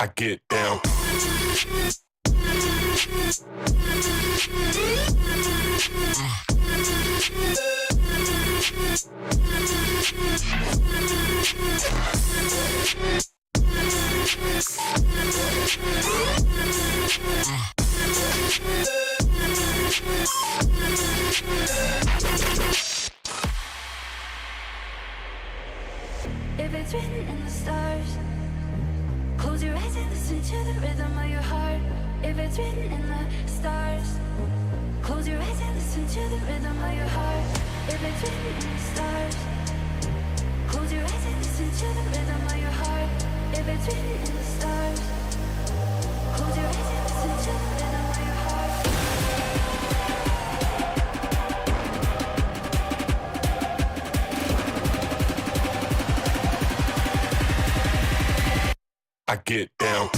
I get down. If it's written in the stars, close your eyes and listen to the rhythm of your heart. If it's written in the stars, close your eyes and listen to the rhythm of your heart. If it's written in the stars, close your eyes and listen to the rhythm of your heart. If it's written in the stars, close your eyes and listen to the rhythm of your heart. I get down.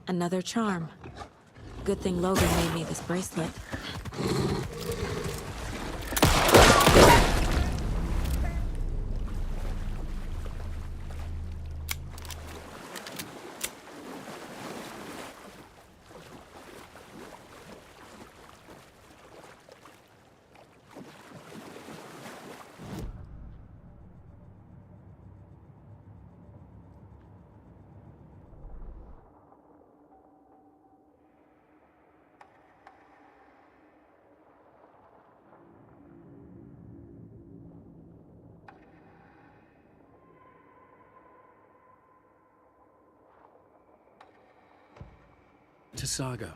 Another charm. Good thing Logan made me this bracelet. To Saga,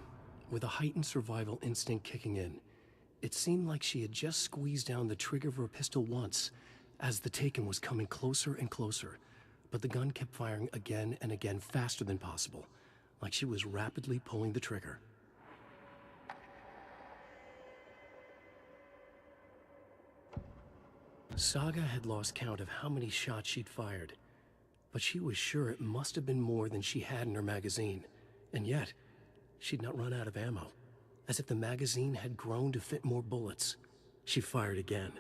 with a heightened survival instinct kicking in, it seemed like she had just squeezed down the trigger of her pistol once, as the Taken was coming closer and closer, but the gun kept firing again and again faster than possible, like she was rapidly pulling the trigger. Saga had lost count of how many shots she'd fired, but she was sure it must have been more than she had in her magazine, and yet she'd not run out of ammo. As if the magazine had grown to fit more bullets. She fired again.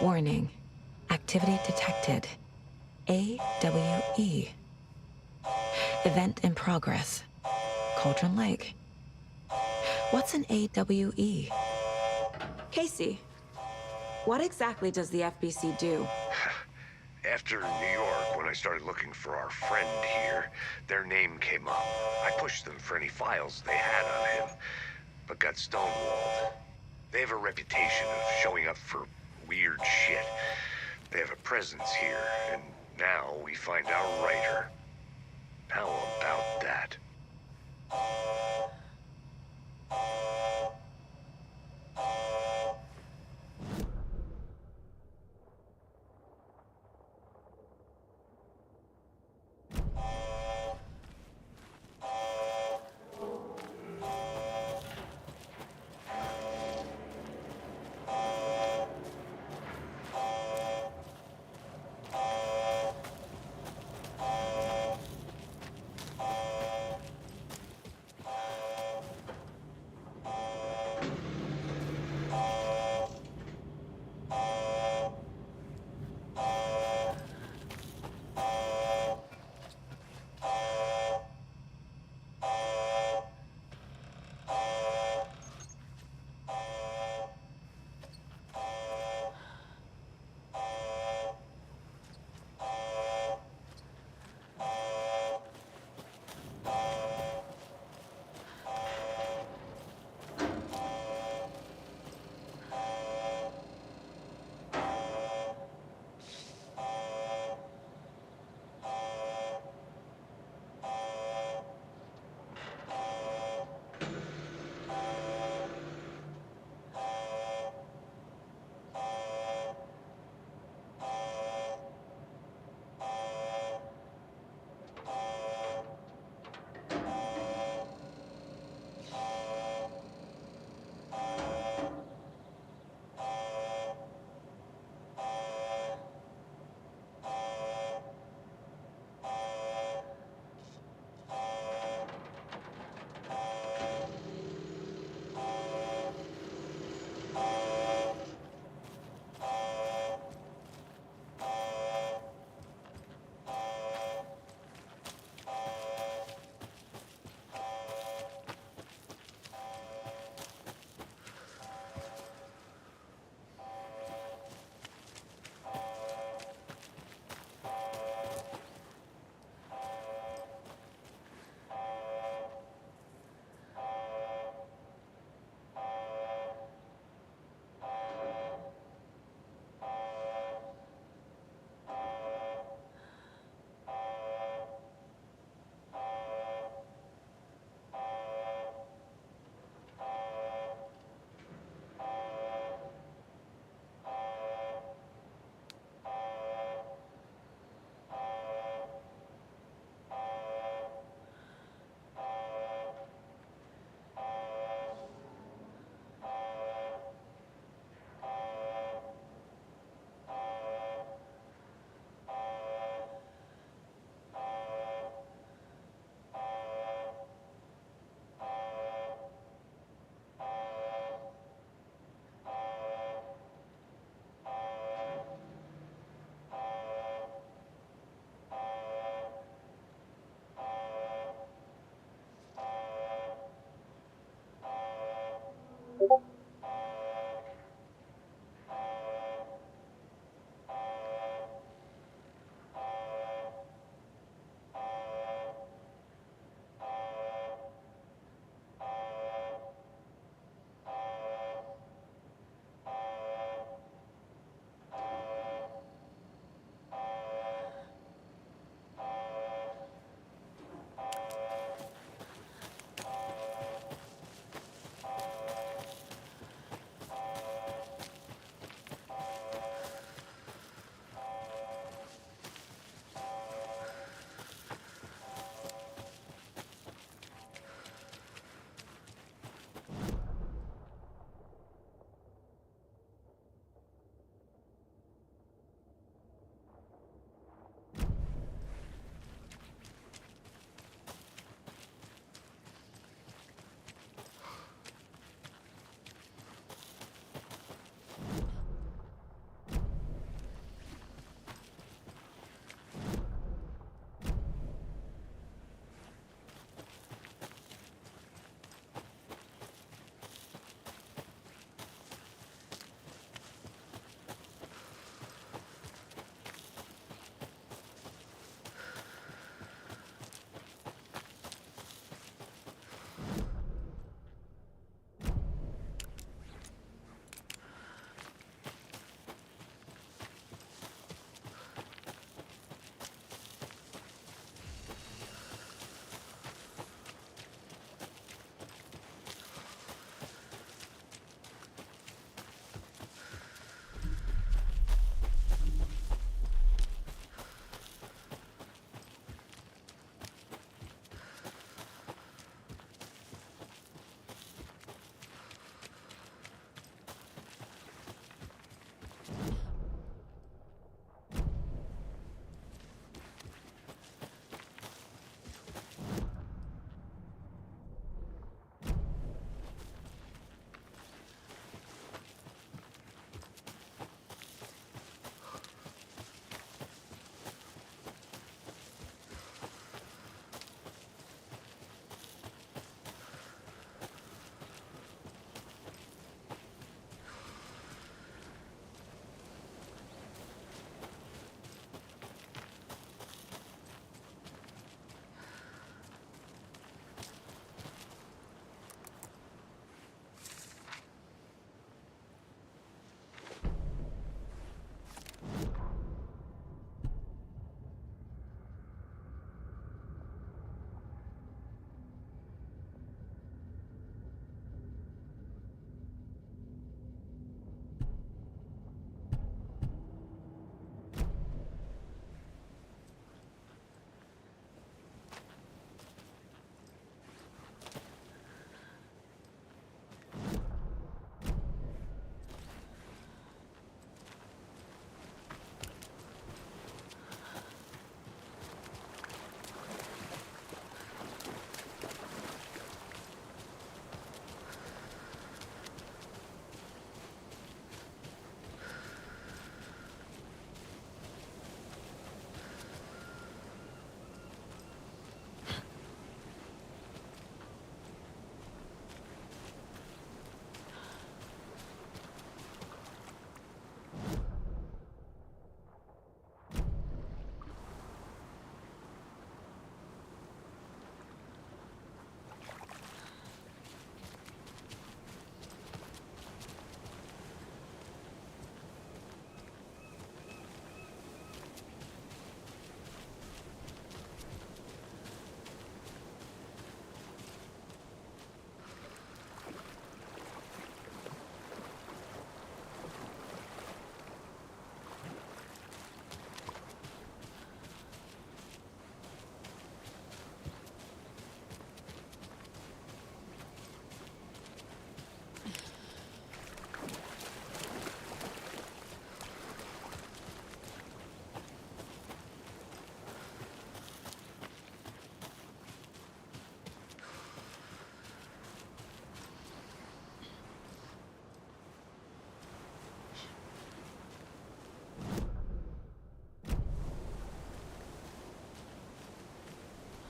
Warning. Activity detected. AWE. Event in progress. Cauldron Lake. What's an AWE? Casey, what exactly does the FBC do? After New York, when I started looking for our friend here, their name came up. I pushed them for any files they had on him, but got stonewalled. They have a reputation of showing up for weird shit. They have a presence here, and now we find our writer. How about that?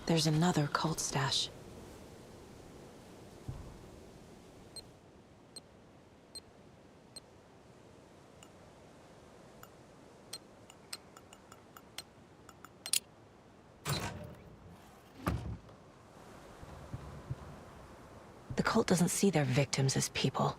There's another cult stash. The cult doesn't see their victims as people.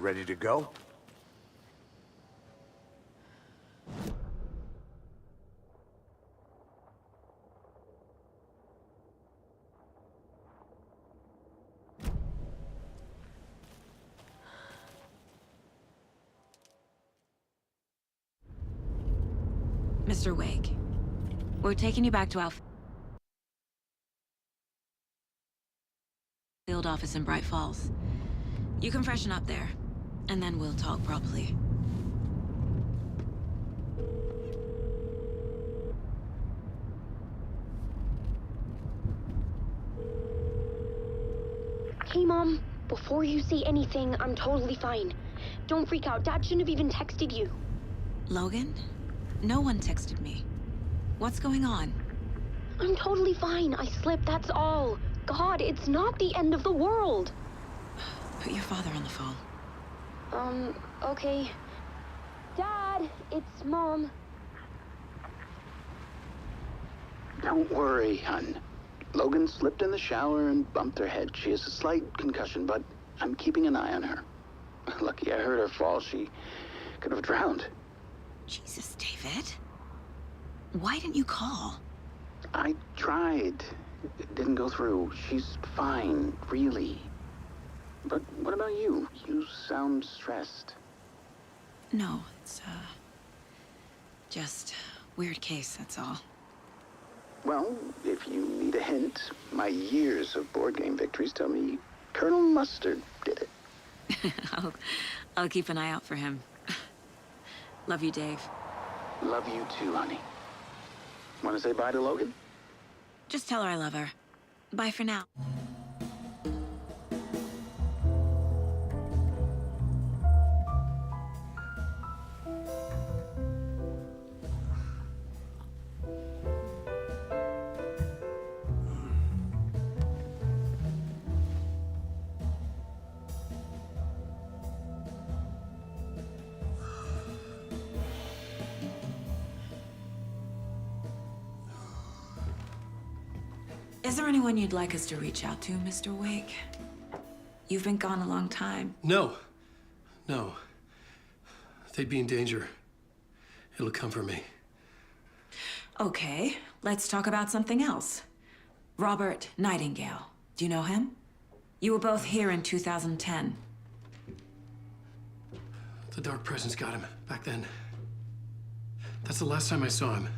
ready to go? Mr. Wake, we're taking you back to our field office in Bright Falls. You can freshen up there, and then we'll talk properly. Hey, Mom. Before you say anything, I'm totally fine. Don't freak out. Dad shouldn't have even texted you. Logan? No one texted me. What's going on? I'm totally fine. I slipped, that's all. God, it's not the end of the world. Put your father on the phone. Okay. Dad, it's Mom. Don't worry, hon. Logan slipped in the shower and bumped her head. She has a slight concussion, but I'm keeping an eye on her. Lucky I heard her fall. She could have drowned. Jesus, David. Why didn't you call? I tried. It didn't go through. She's fine, really. But what about you? You sound stressed. No, it's, just weird case, that's all. Well, if you need a hint, my years of board game victories tell me Colonel Mustard did it. I'll keep an eye out for him. Love you, Dave. Love you too, honey. Want to say bye to Logan? Just tell her I love her. Bye for now. Is there anyone you'd like us to reach out to, Mr. Wake? You've been gone a long time. No. No. They'd be in danger. It'll come for me. Okay, let's talk about something else. Robert Nightingale. Do you know him? You were both here in 2010. The Dark Presence got him back then. That's the last time I saw him.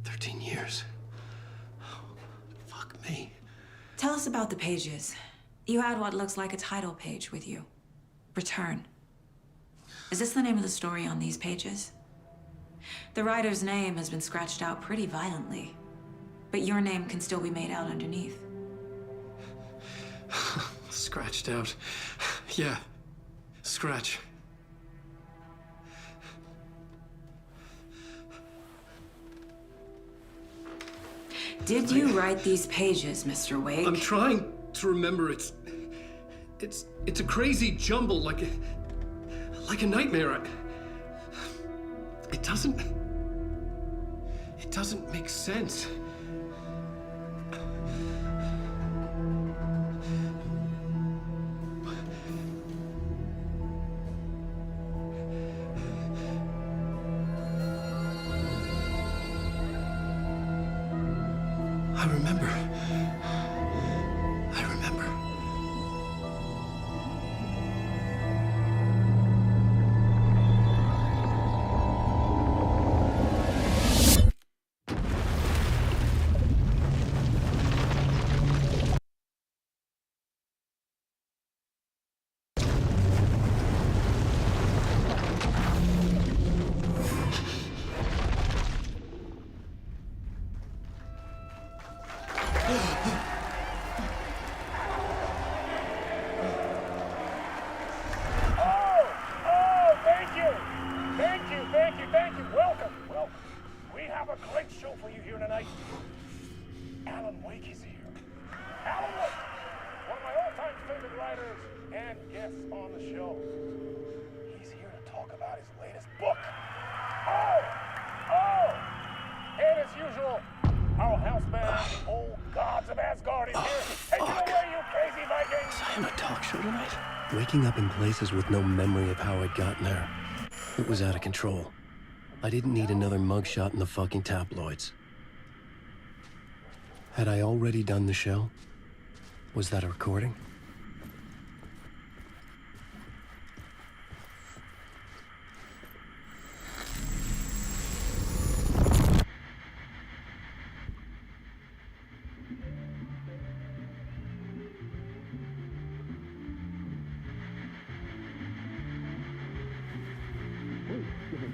13 years. Fuck me. Tell us about the pages. You had what looks like a title page with you. Return. Is this the name of the story on these pages? The writer's name has been scratched out pretty violently, but your name can still be made out underneath. Scratched out. Yeah. Scratch. Did you write these pages, Mr. Wake? I'm trying to remember. It's a crazy jumble, like a nightmare. It doesn't make sense. I remember. Thank you. Welcome. We have a great show for you here tonight. Alan Wake is here. Alan Wake, one of my all-time favorite writers and guests on the show. He's here to talk about his latest book. And as usual, our house band, the old gods of Asgard, is here. Take it away, you crazy Vikings! Is I on a talk show tonight? Waking up in places with no memory of how I'd gotten there. It was out of control. I didn't need another mugshot in the fucking tabloids. Had I already done the show? Was that a recording?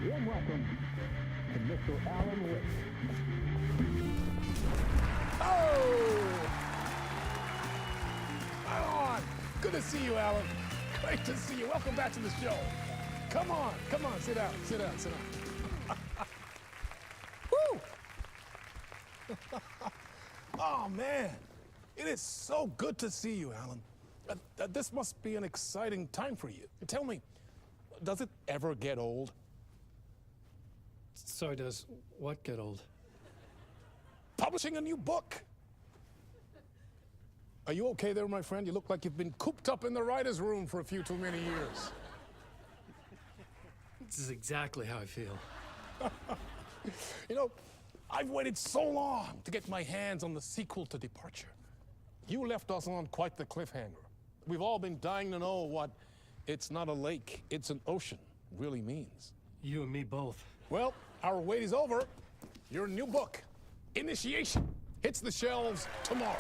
Warm welcome to Mr. Alan Wake. Oh! Right on! Good to see you, Alan. Great to see you. Welcome back to the show. Come on, sit down, sit down. Woo! Oh, man. It is so good to see you, Alan. This must be an exciting time for you. Tell me, does it ever get old? Sorry, does what get old? Publishing a new book. Are you okay there, my friend? You look like you've been cooped up in the writer's room for a few too many years. This is exactly how I feel. You know, I've waited so long to get my hands on the sequel to Departure. You left us on quite the cliffhanger. We've all been dying to know what "it's not a lake, it's an ocean" really means. You and me both. Well, our wait is over. Your new book, Initiation, hits the shelves tomorrow.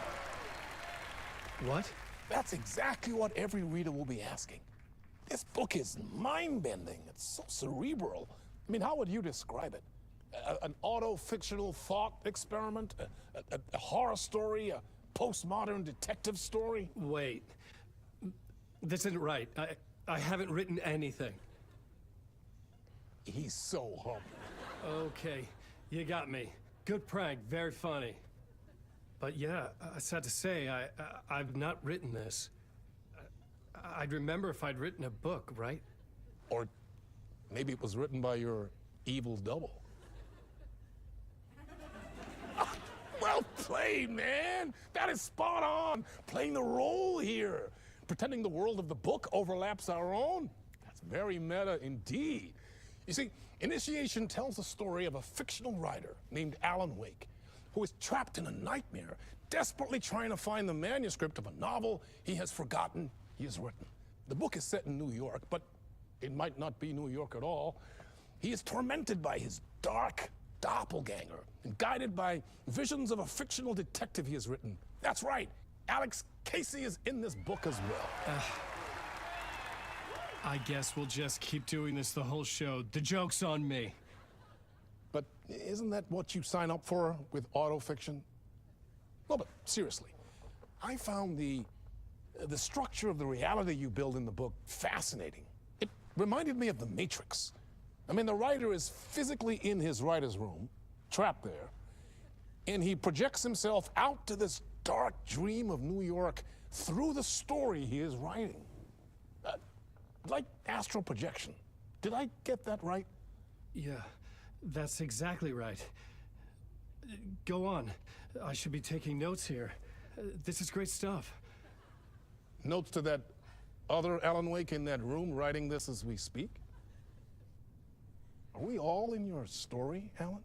What? That's exactly what every reader will be asking. This book is mind-bending. It's so cerebral. I mean, how would you describe it? An auto-fictional thought experiment? A horror story? A postmodern detective story? Wait. This isn't right. I haven't written anything. He's so humble. Okay, you got me. Good prank, very funny. But yeah, sad to say, I've not written this. I'd remember if I'd written a book, right? Or maybe it was written by your evil double. Well played, man. That is spot on. Playing the role here. Pretending the world of the book overlaps our own. That's very meta indeed. You see, Initiation tells the story of a fictional writer named Alan Wake, who is trapped in a nightmare, desperately trying to find the manuscript of a novel he has forgotten he has written. The book is set in New York, but it might not be New York at all. He is tormented by his dark doppelganger and guided by visions of a fictional detective he has written. That's right, Alex Casey is in this book as well. I guess we'll just keep doing this the whole show. The joke's on me. But isn't that what you sign up for with autofiction? No, but seriously, I found the structure of the reality you build in the book fascinating. It reminded me of The Matrix. I mean, the writer is physically in his writer's room, trapped there, and he projects himself out to this dark dream of New York through the story he is writing. Like astral projection. Did I get that right? Yeah, that's exactly right. Go on. I should be taking notes here. This is great stuff. Notes to that other Alan Wake in that room writing this as we speak? Are we all in your story, Alan?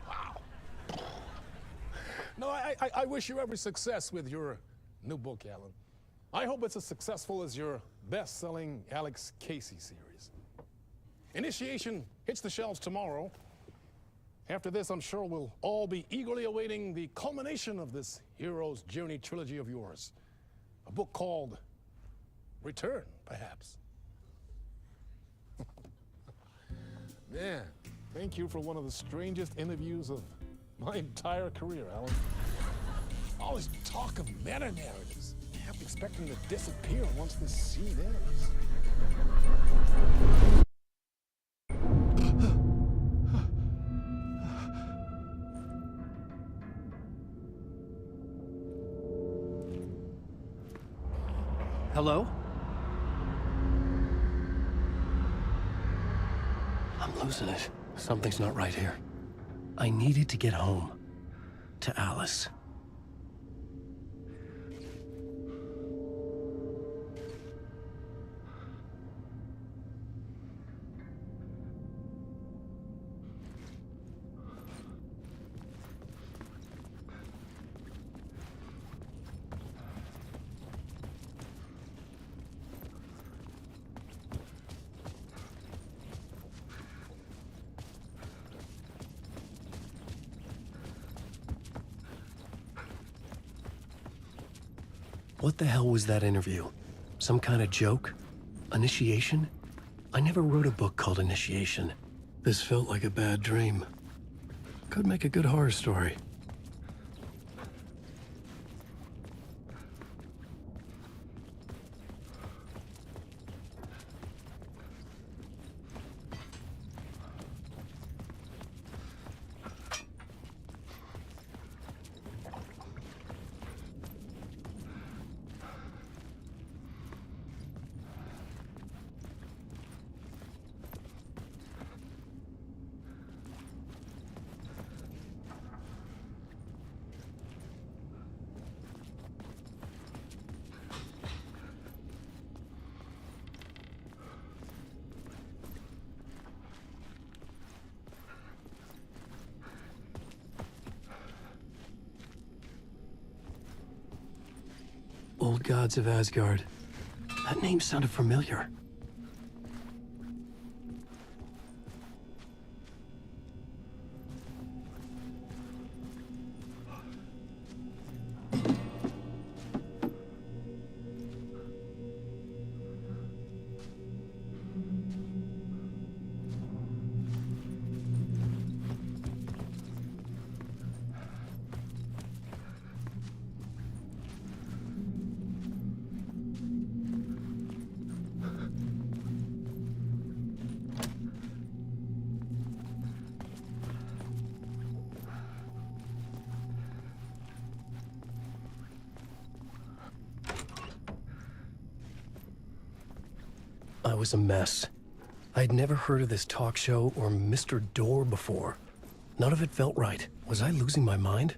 Wow. No, I wish you every success with your new book, Alan. I hope it's as successful as your best-selling Alex Casey series. Initiation hits the shelves tomorrow. After this, I'm sure we'll all be eagerly awaiting the culmination of this hero's journey trilogy of yours. A book called Return, perhaps. Man, thank you for one of the strangest interviews of my entire career, Alan. All this talk of meta-narratives. I'm expecting to disappear once this scene ends. Hello? I'm losing it. Something's not right here. I needed to get home. To Alice. What the hell was that interview? Some kind of joke? Initiation? I never wrote a book called Initiation. This felt like a bad dream. Could make a good horror story. Old Gods of Asgard. That name sounded familiar. I was a mess. I'd never heard of this talk show or Mr. Door before. None of it felt right. Was I losing my mind?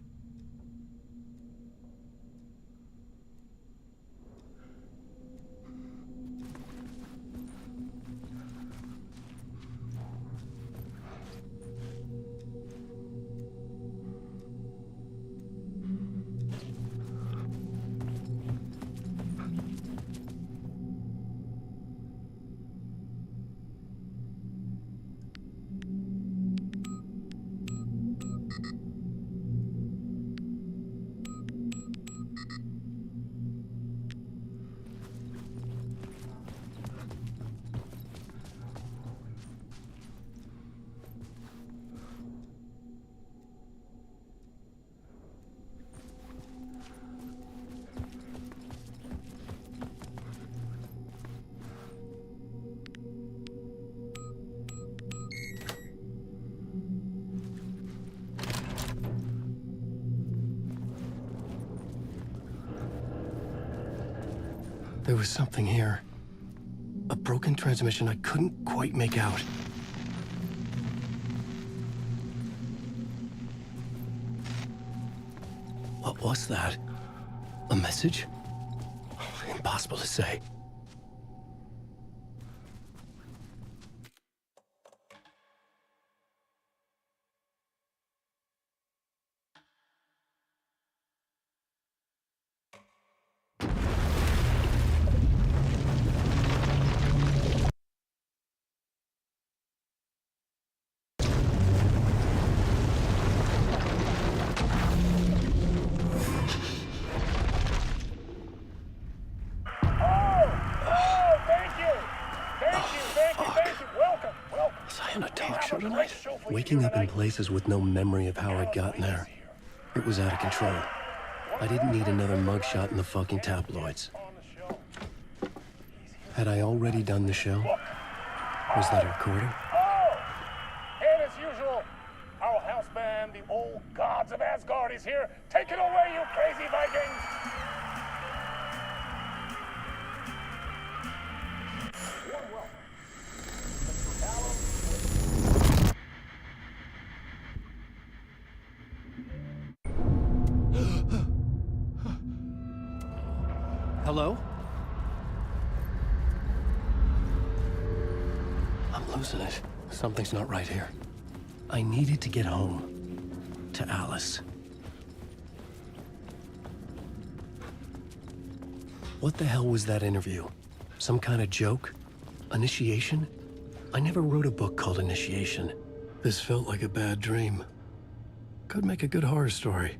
There was something here. A broken transmission I couldn't quite make out. What was that? A message? Impossible to say. Waking up in places with no memory of how I'd gotten there. It was out of control. I didn't need another mugshot in the fucking tabloids. Had I already done the show? Was that a recording? Oh! And as usual, our house band, the Old Gods of Asgard, is here. Take it away, you crazy Vikings! Warm welcome. Mr. Alan. Hello? I'm losing it. Something's not right here. I needed to get home. To Alice. What the hell was that interview? Some kind of joke? Initiation? I never wrote a book called Initiation. This felt like a bad dream. Could make a good horror story.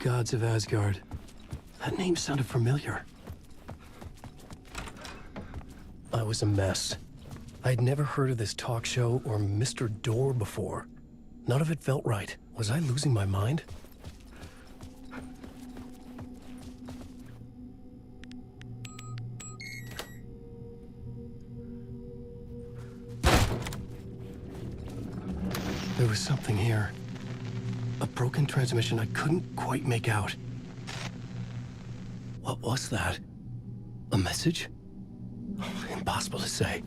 Gods of Asgard. That name sounded familiar. I was a mess. I'd never heard of this talk show or Mr. Door before. None of it felt right. Was I losing my mind? There was something here. A broken transmission I couldn't quite make out. What was that? A message? Impossible to say.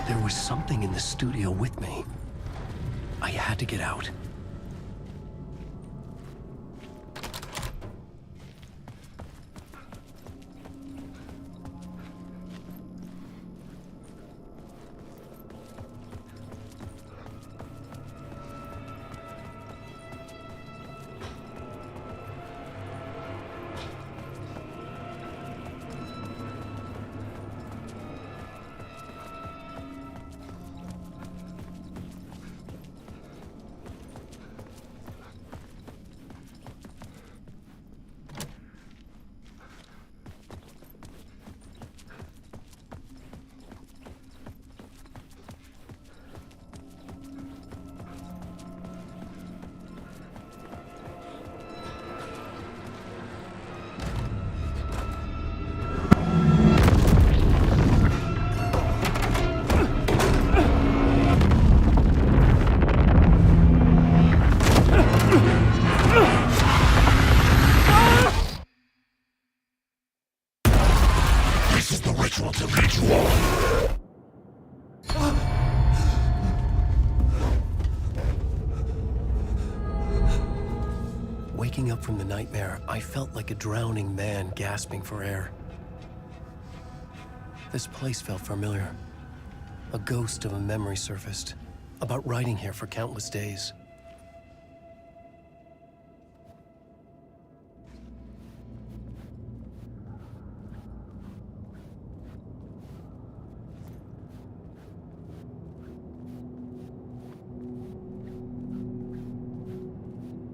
There was something in the studio with me. I had to get out. This is the ritual to lead you all. Waking up from the nightmare, I felt like a drowning man gasping for air. This place felt familiar. A ghost of a memory surfaced, about riding here for countless days.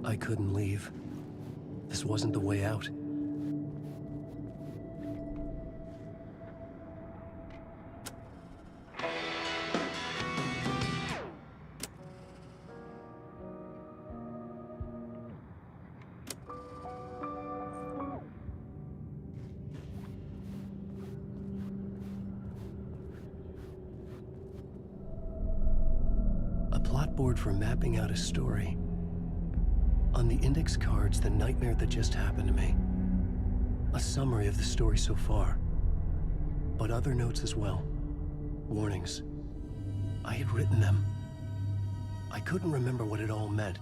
I couldn't leave. This wasn't the way out. A plot board for mapping out a story. On the index cards, the nightmare that just happened to me. A summary of the story so far. But other notes as well. Warnings. I had written them. I couldn't remember what it all meant.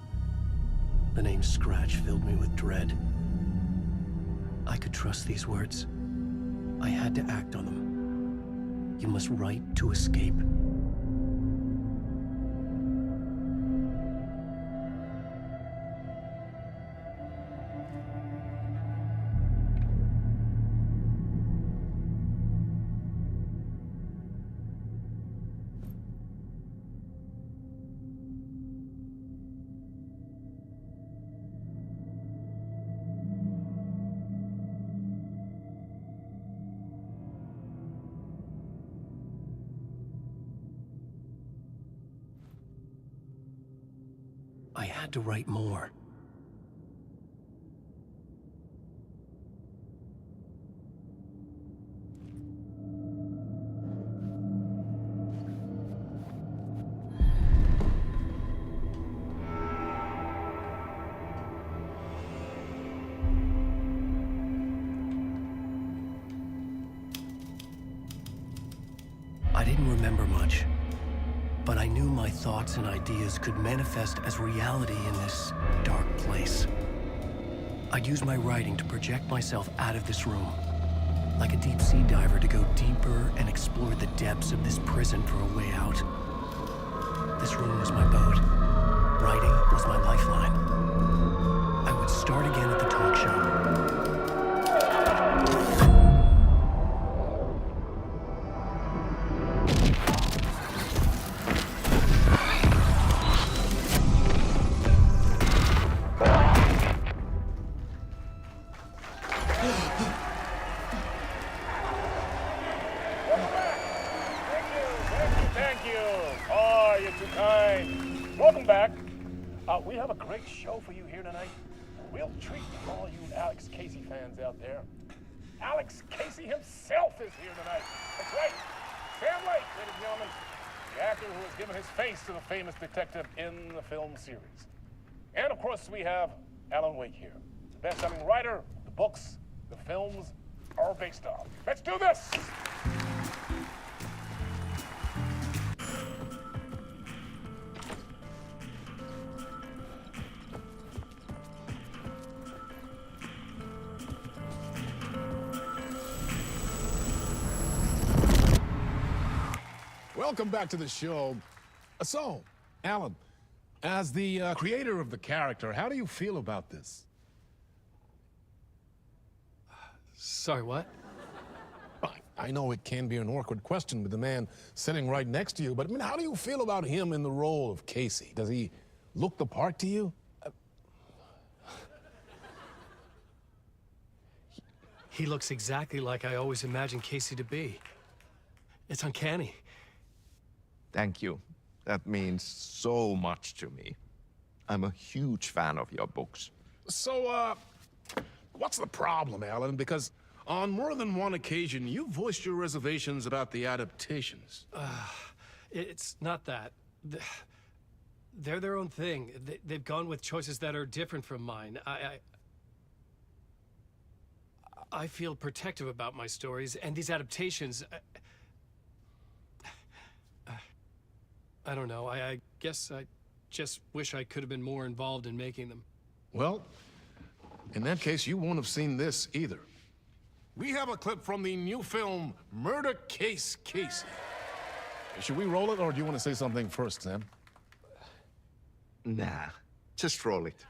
The name Scratch filled me with dread. I could trust these words. I had to act on them. You must write to escape. I had to write more. I didn't remember much. But I knew my thoughts and ideas could manifest as reality in this dark place. I'd use my writing to project myself out of this room. Like a deep sea diver to go deeper and explore the depths of this prison for a way out. This room was my boat. Writing was my lifeline. I would start again at the talk show. Thank you. Oh, you're too kind. Welcome back. We have a great show for you here tonight. Real treat for all you Alex Casey fans out there. Alex Casey himself is here tonight. That's right. Sam Lake, ladies and gentlemen. The actor who has given his face to the famous detective in the film series. And of course, we have Alan Wake here. The best-selling writer, the books, the films are based on. Let's do this! Welcome back to the show. So, Alan, as the creator of the character, how do you feel about this? Sorry, what? I know it can be an awkward question with the man sitting right next to you, but I mean, how do you feel about him in the role of Casey? Does he look the part to you? He looks exactly like I always imagined Casey to be. It's uncanny. Thank you. That means so much to me. I'm a huge fan of your books. So, what's the problem, Alan? Because on more than one occasion, you voiced your reservations about the adaptations. It's not that. They're their own thing. They've gone with choices that are different from mine. I feel protective about my stories, and these adaptations... I don't know. I guess I just wish I could have been more involved in making them. Well, in that case, you won't have seen this either. We have a clip from the new film, Murder Case Casey. Should we roll it, or do you want to say something first, Sam? Nah, just roll it.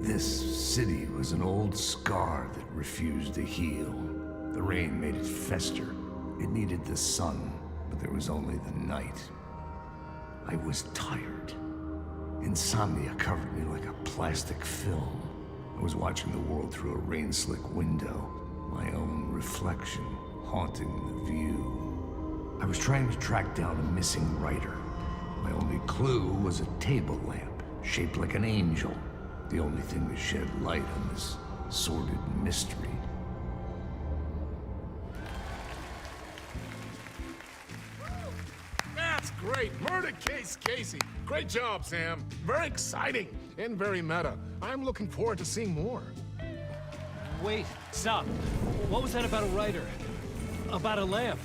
This city was an old scar that refused to heal. The rain made it fester. It needed the sun, but there was only the night. I was tired. Insomnia covered me like a plastic film. I was watching the world through a rain-slick window, my own reflection haunting the view. I was trying to track down a missing writer. My only clue was a table lamp, shaped like an angel. The only thing that shed light on this sordid mystery. That's great! Murder Case Casey! Great job, Sam. Very exciting and very meta. I'm looking forward to seeing more. Wait, stop. What was that about a writer? About a lamp?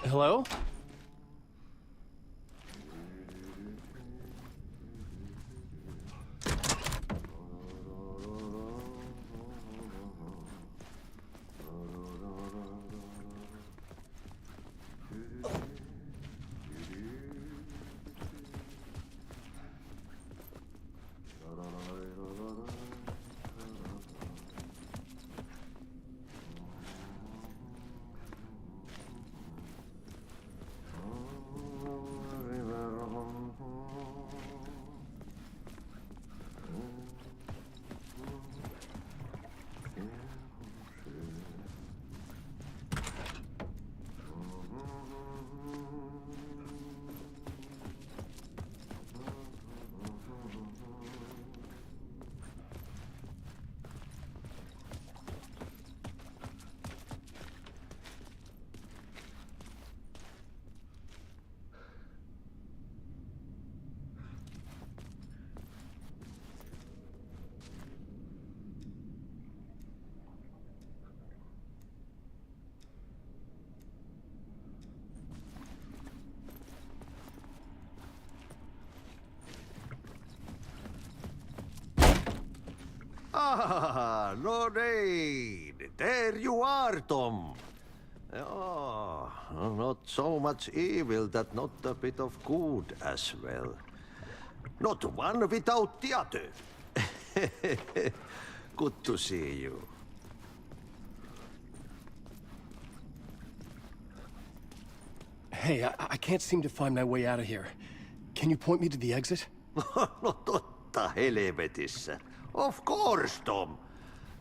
Hello? Ah, Lorraine! There you are, Tom. Oh, not so much evil that not a bit of good as well. Not one without the other. Good to see you. Hey, I can't seem to find my way out of here. Can you point me to the exit? No totta helvetissä. Of course, Tom.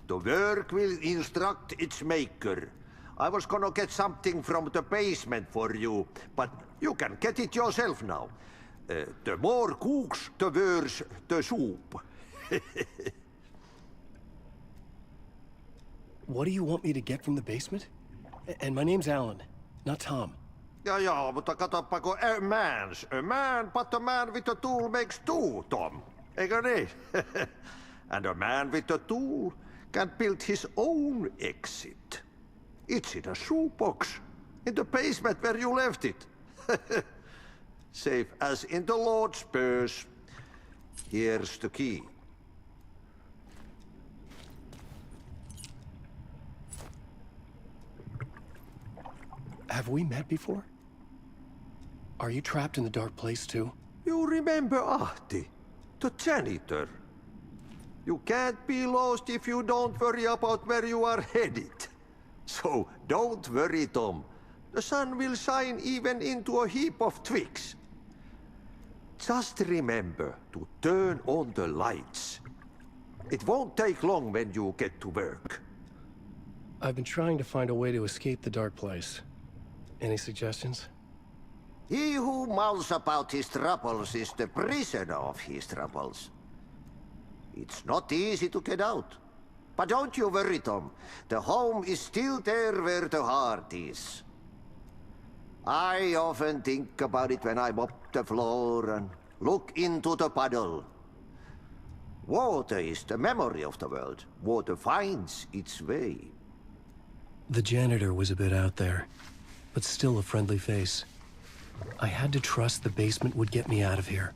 The work will instruct its maker. I was gonna get something from the basement for you, but you can get it yourself now. The more cooks, the worse the soup. What do you want me to get from the basement? And my name's Alan, not Tom. Ja, mutta katoppa, kun a man, but a man with a tool makes two, Tom. Eikö niin? And a man with a tool can build his own exit. It's in a shoebox, in the basement where you left it. Safe as in the Lord's purse. Here's the key. Have we met before? Are you trapped in the dark place too? You remember Ahti, the janitor. You can't be lost if you don't worry about where you are headed. So don't worry, Tom. The sun will shine even into a heap of twigs. Just remember to turn on the lights. It won't take long when you get to work. I've been trying to find a way to escape the dark place. Any suggestions? He who mouths about his troubles is the prisoner of his troubles. It's not easy to get out. But don't you worry, Tom. The home is still there where the heart is. I often think about it when I mop the floor and look into the puddle. Water is the memory of the world. Water finds its way. The janitor was a bit out there, but still a friendly face. I had to trust the basement would get me out of here.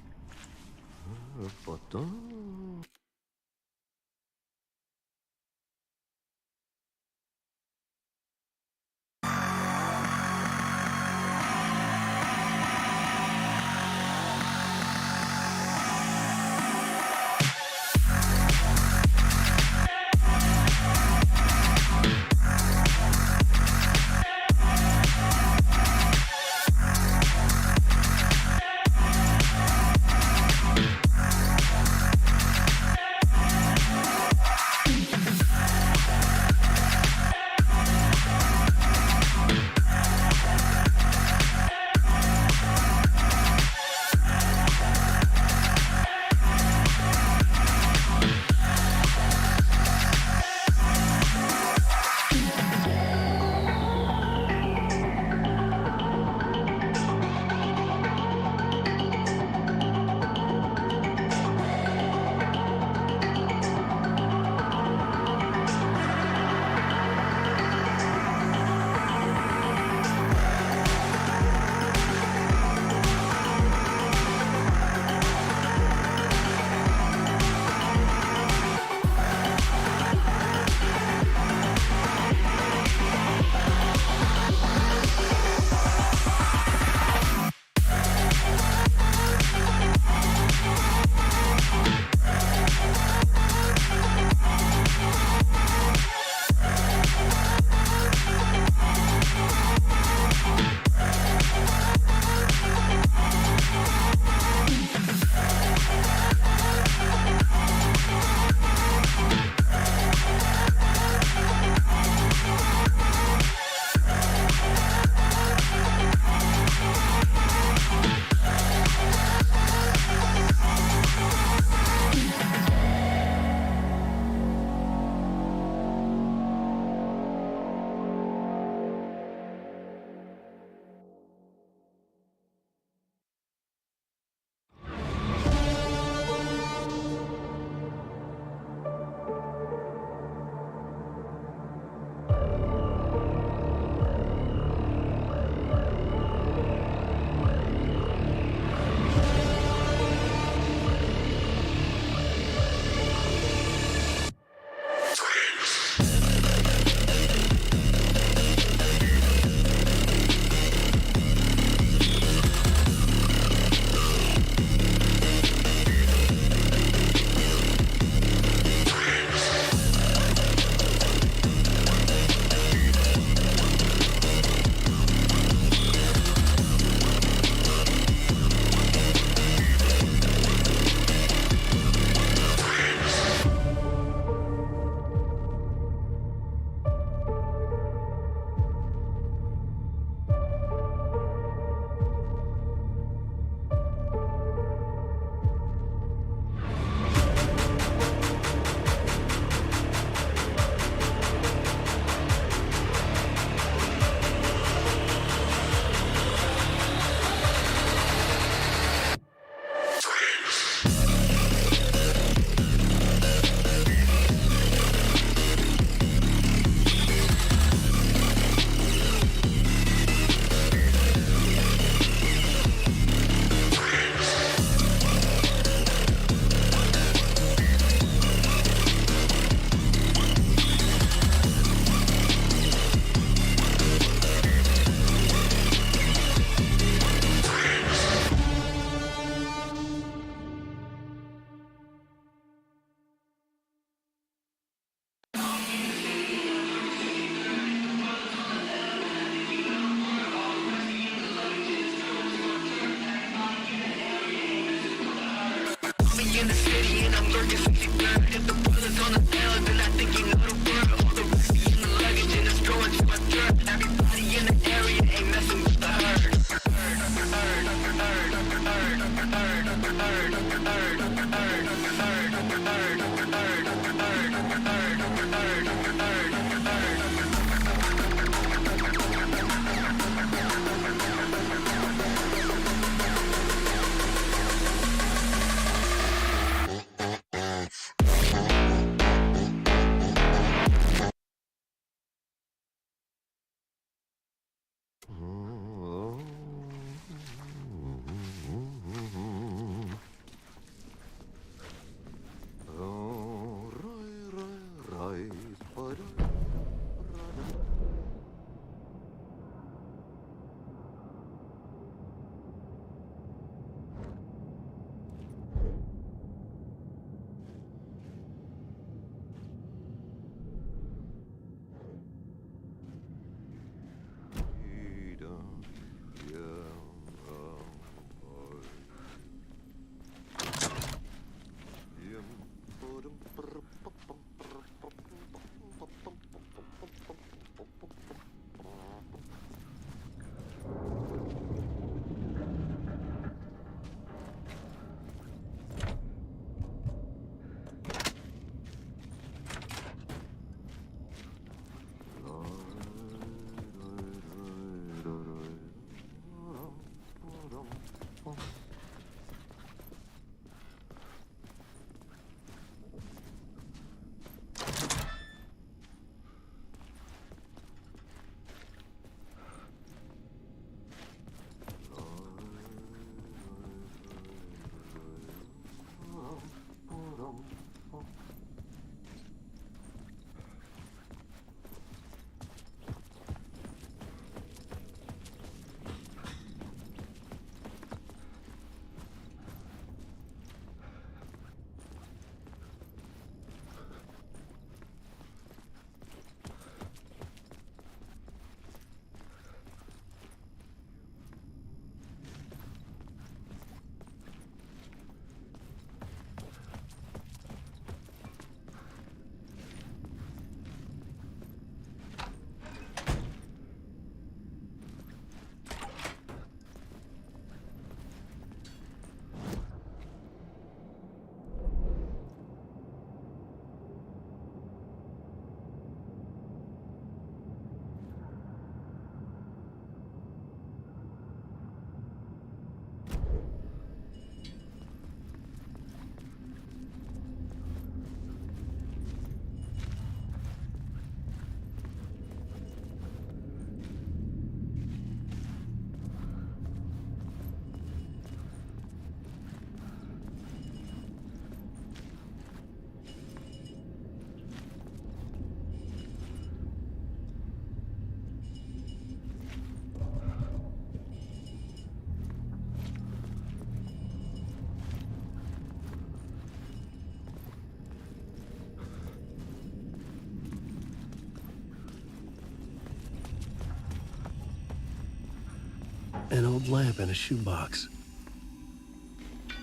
An old lamp in a shoebox.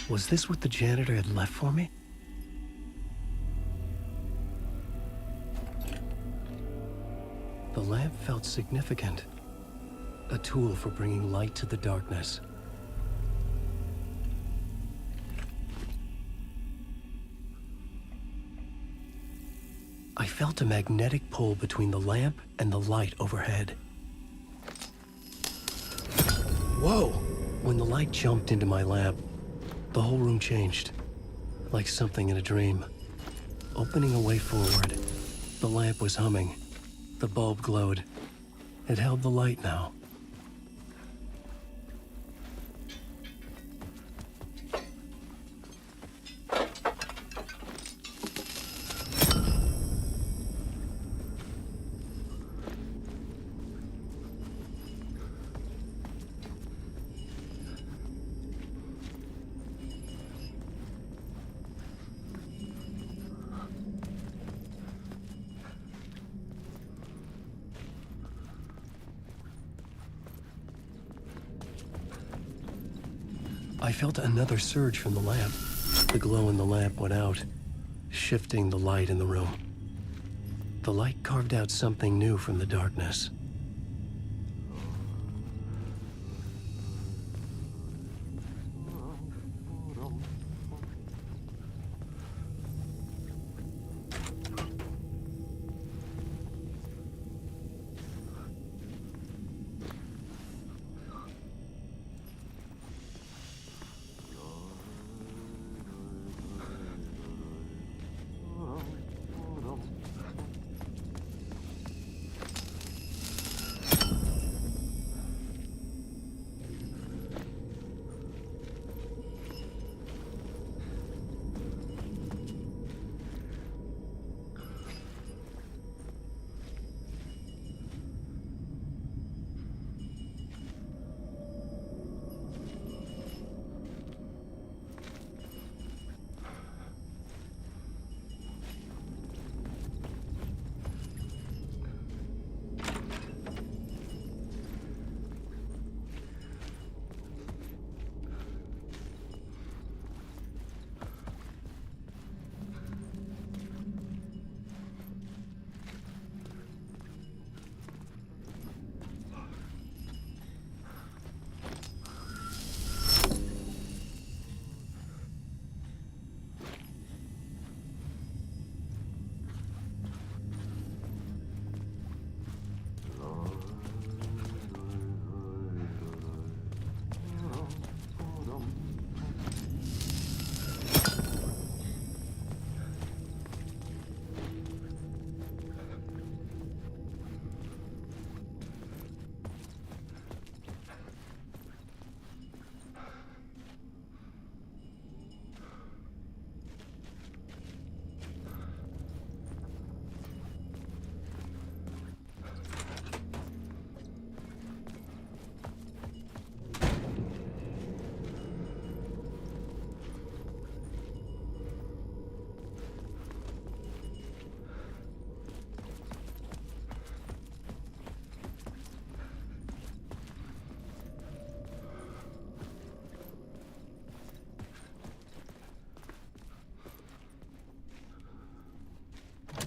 Was this what the janitor had left for me? The lamp felt significant. A tool for bringing light to the darkness. I felt a magnetic pull between the lamp and the light overhead. Whoa! When the light jumped into my lamp, the whole room changed, like something in a dream. Opening a way forward, the lamp was humming. The bulb glowed. It held the light now. I felt another surge from the lamp. The glow in the lamp went out, shifting the light in the room. The light carved out something new from the darkness.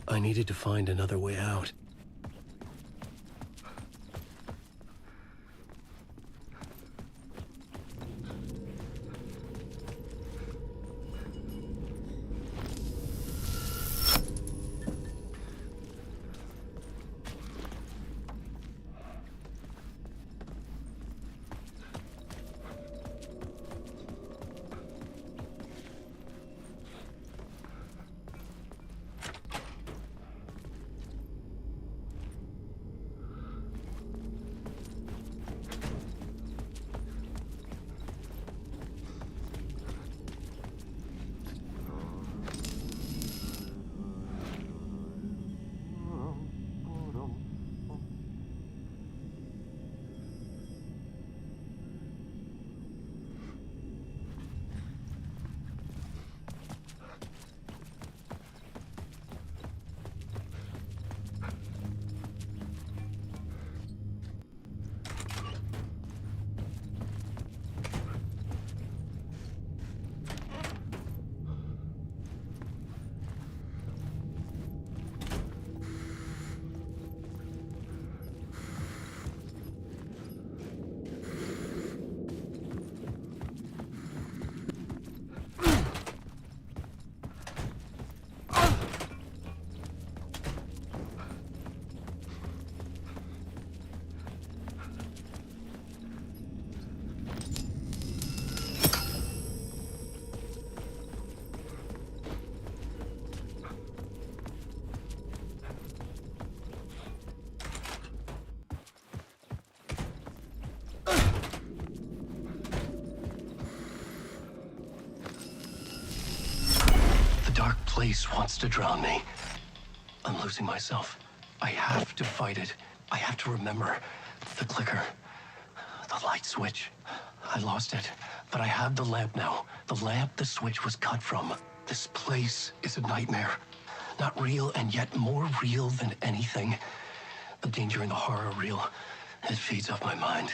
I needed to find another way out. Dark place wants to drown me. I'm losing myself. I have to fight it. I have to remember the clicker, the light switch. I lost it, but I have the lamp now. The lamp the switch was cut from. This place is a nightmare. Not real, and yet more real than anything. The danger and the horror are real. It feeds off my mind,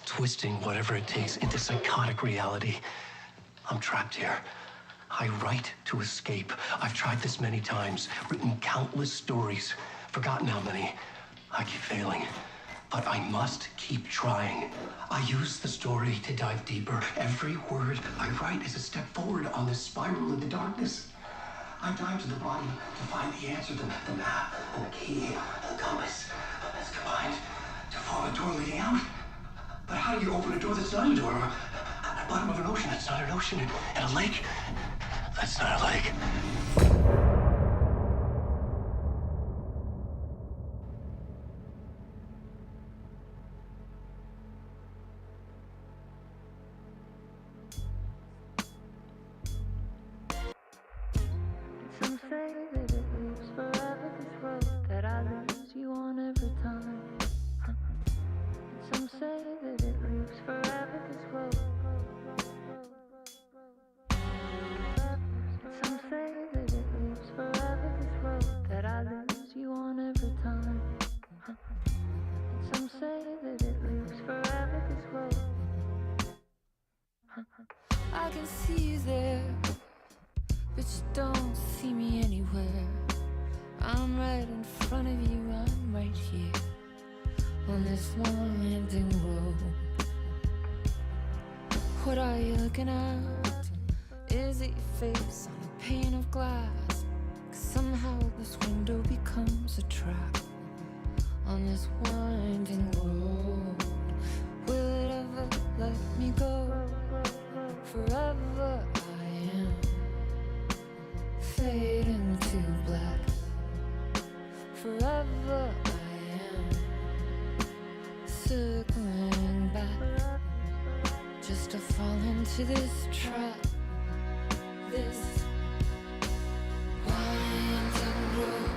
twisting whatever it takes into psychotic reality. I'm trapped here. I write to escape. I've tried this many times, written countless stories, forgotten how many. I keep failing, but I must keep trying. I use the story to dive deeper. Every word I write is a step forward on this spiral into darkness. I dive to the bottom to find the answer, the map, and the key, and the compass. That's combined to form a door leading out. But how do you open a door that's not a door? At the bottom of an ocean that's not an ocean, and a lake that's not a lake. Some say that it lives forever, this road that I lose you on every time. Some say that it lives forever, this road. Some say that it lives forever, this road that I lose you on every time. Some say that it lives forever, this road. I can see you there, but you don't see me anywhere. I'm right in front of you, I'm right here on this winding road. What are you looking at? Is it your face on a pane of glass? 'Cause somehow this window becomes a trap on this winding road. Will it ever let me go? Forever I am fading to black. Forever I am circling back, just to fall into this trap, this winding road.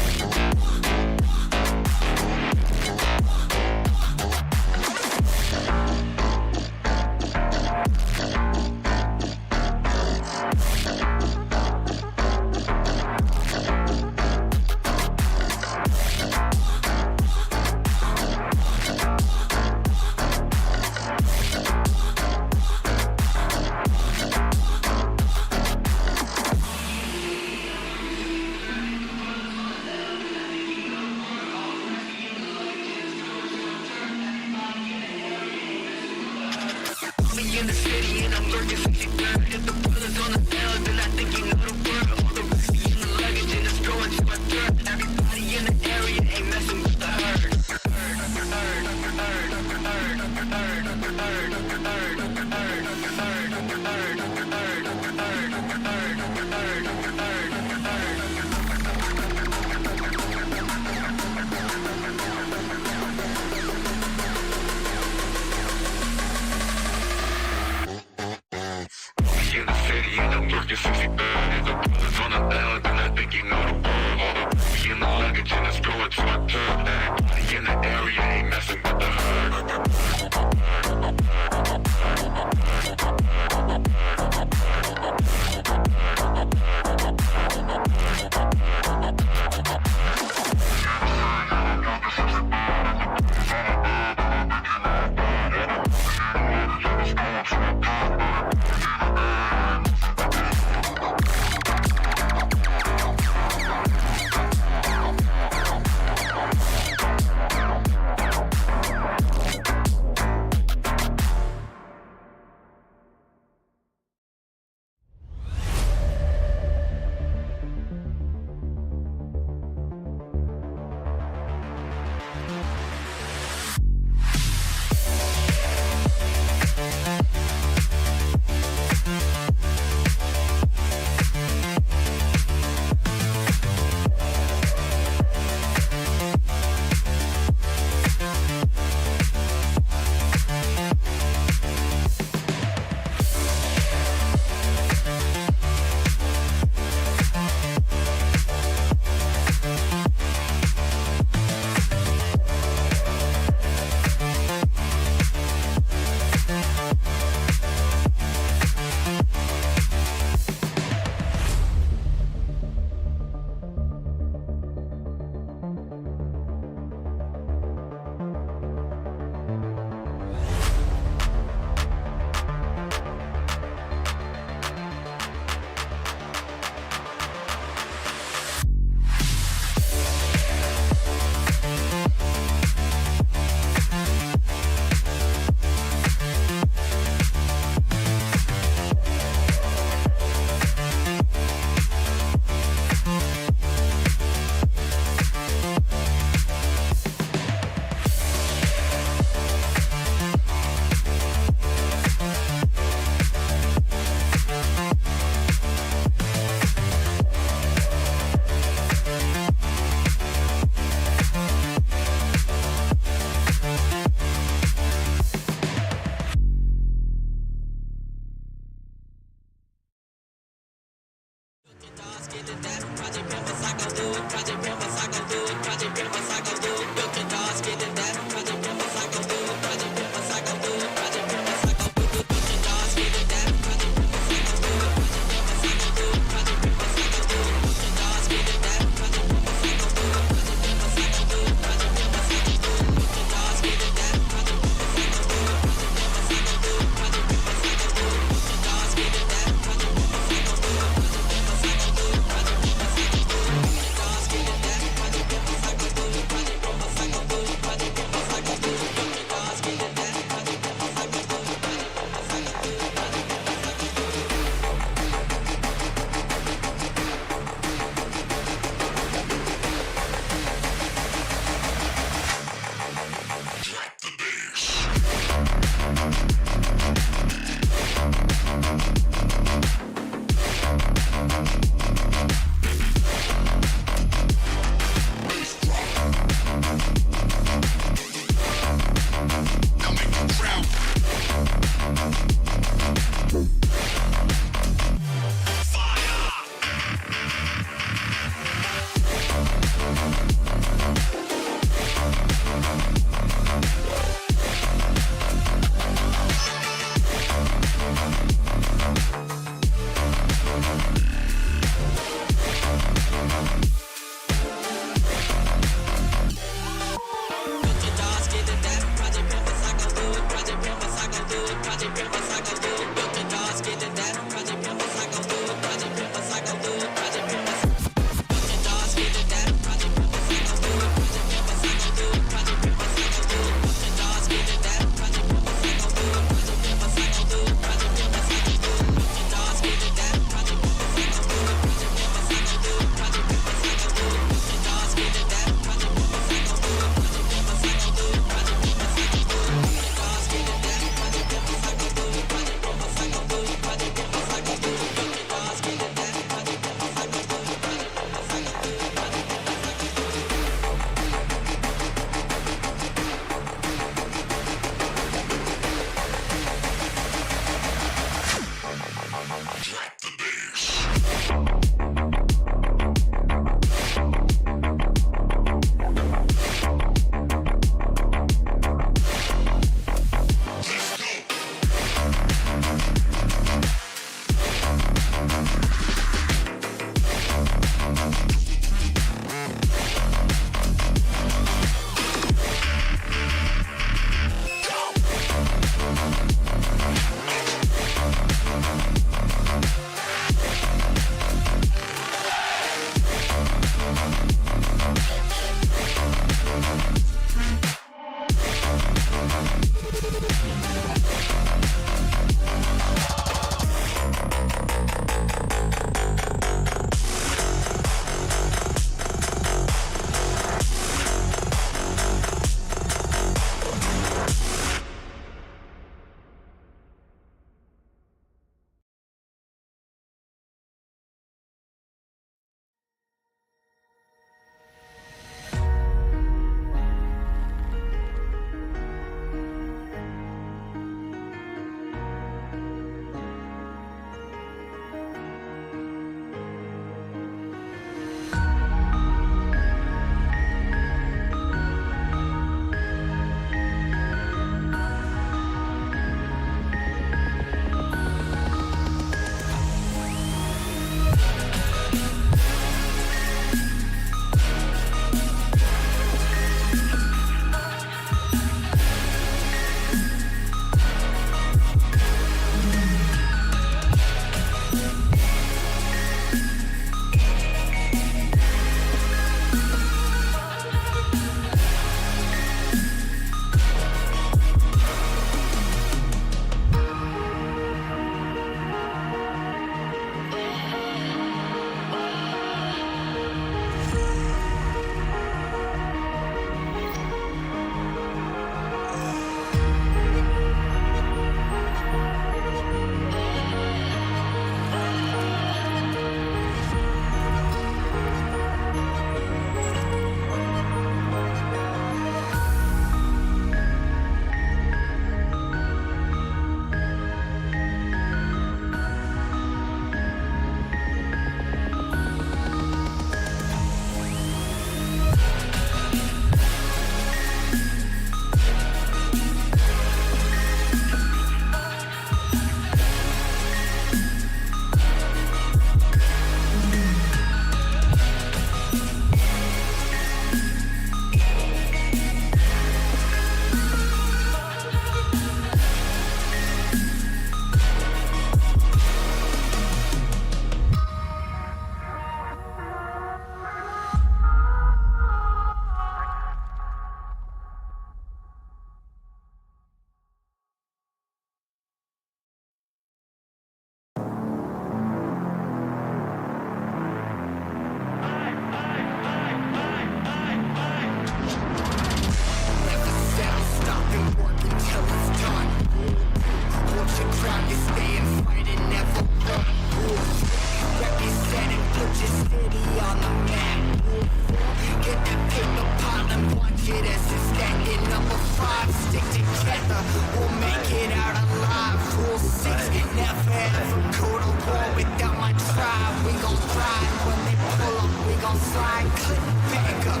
down, slide, click, back up.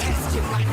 Cast your mind